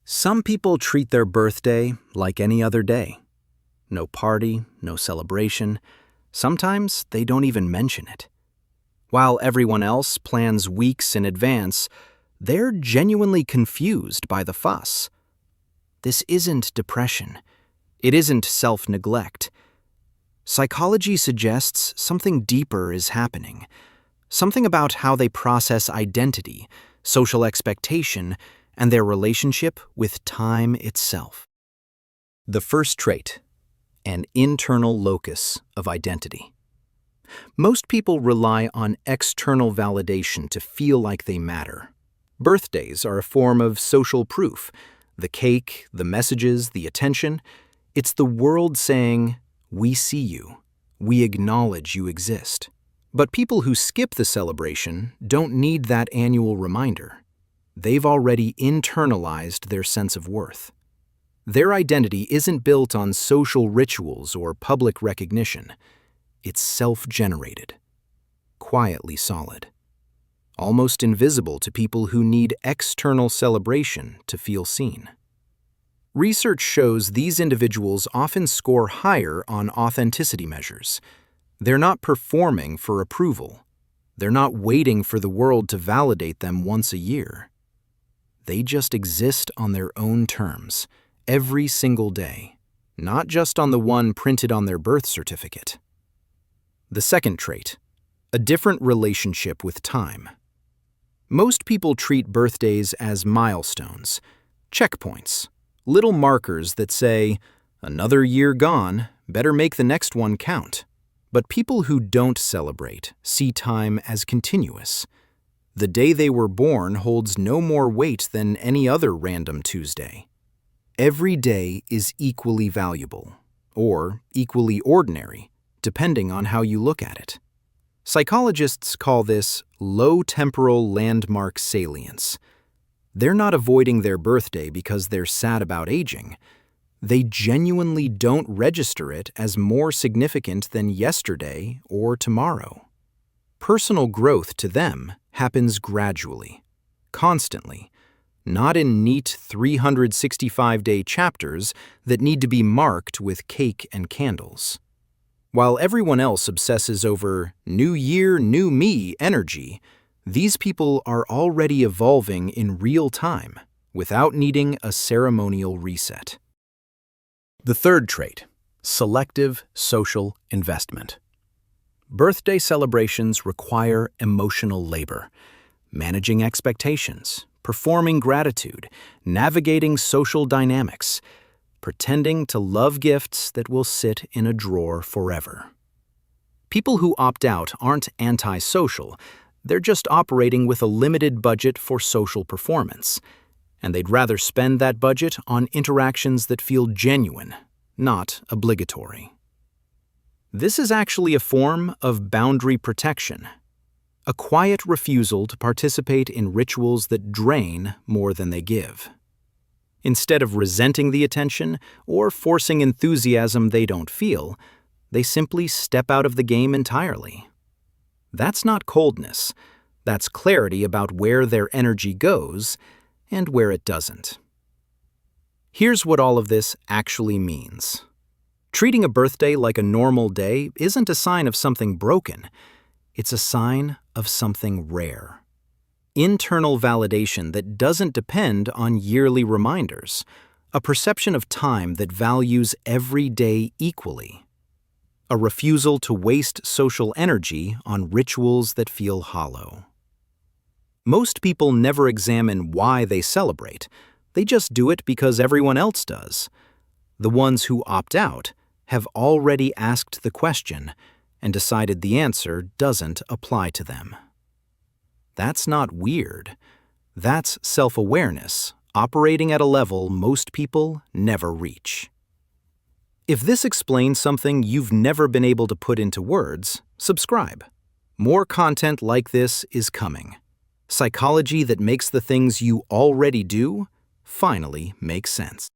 Some people treat their birthday like any other day. No party, no celebration. Sometimes they don't even mention it. While everyone else plans weeks in advance, they're genuinely confused by the fuss. This isn't depression. It isn't self-neglect. Psychology suggests something deeper is happening. Something about how they process identity, social expectation, and their relationship with time itself. The first trait, an internal locus of identity. Most people rely on external validation to feel like they matter. Birthdays are a form of social proof. The cake, the messages, the attention. It's the world saying, "We see you. We acknowledge you exist." But people who skip the celebration don't need that annual reminder. They've already internalized their sense of worth. Their identity isn't built on social rituals or public recognition. It's self-generated, quietly solid, almost invisible to people who need external celebration to feel seen. Research shows these individuals often score higher on authenticity measures. They're not performing for approval. They're not waiting for the world to validate them once a year. They just exist on their own terms, every single day, not just on the one printed on their birth certificate. The second trait, a different relationship with time. Most people treat birthdays as milestones, checkpoints, little markers that say, "Another year gone, better make the next one count." But people who don't celebrate see time as continuous. The day they were born holds no more weight than any other random Tuesday. Every day is equally valuable, or equally ordinary, depending on how you look at it. Psychologists call this low temporal landmark salience. They're not avoiding their birthday because they're sad about aging. They genuinely don't register it as more significant than yesterday or tomorrow. Personal growth to them happens gradually, constantly, not in neat 365-day chapters that need to be marked with cake and candles. While everyone else obsesses over new year, new me energy, these people are already evolving in real time without needing a ceremonial reset. The third trait, selective social investment. Birthday celebrations require emotional labor, managing expectations, performing gratitude, navigating social dynamics, pretending to love gifts that will sit in a drawer forever. People who opt out aren't antisocial, they're just operating with a limited budget for social performance, and they'd rather spend that budget on interactions that feel genuine, not obligatory. This is actually a form of boundary protection, a quiet refusal to participate in rituals that drain more than they give. Instead of resenting the attention or forcing enthusiasm they don't feel, they simply step out of the game entirely. That's not coldness. That's clarity about where their energy goes and where it doesn't. Here's what all of this actually means. Treating a birthday like a normal day isn't a sign of something broken. It's a sign of something rare. Internal validation that doesn't depend on yearly reminders. A perception of time that values every day equally. A refusal to waste social energy on rituals that feel hollow. Most people never examine why they celebrate. They just do it because everyone else does. The ones who opt out have already asked the question and decided the answer doesn't apply to them. That's not weird. That's self-awareness operating at a level most people never reach. If this explains something you've never been able to put into words, subscribe. More content like this is coming. Psychology that makes the things you already do finally make sense.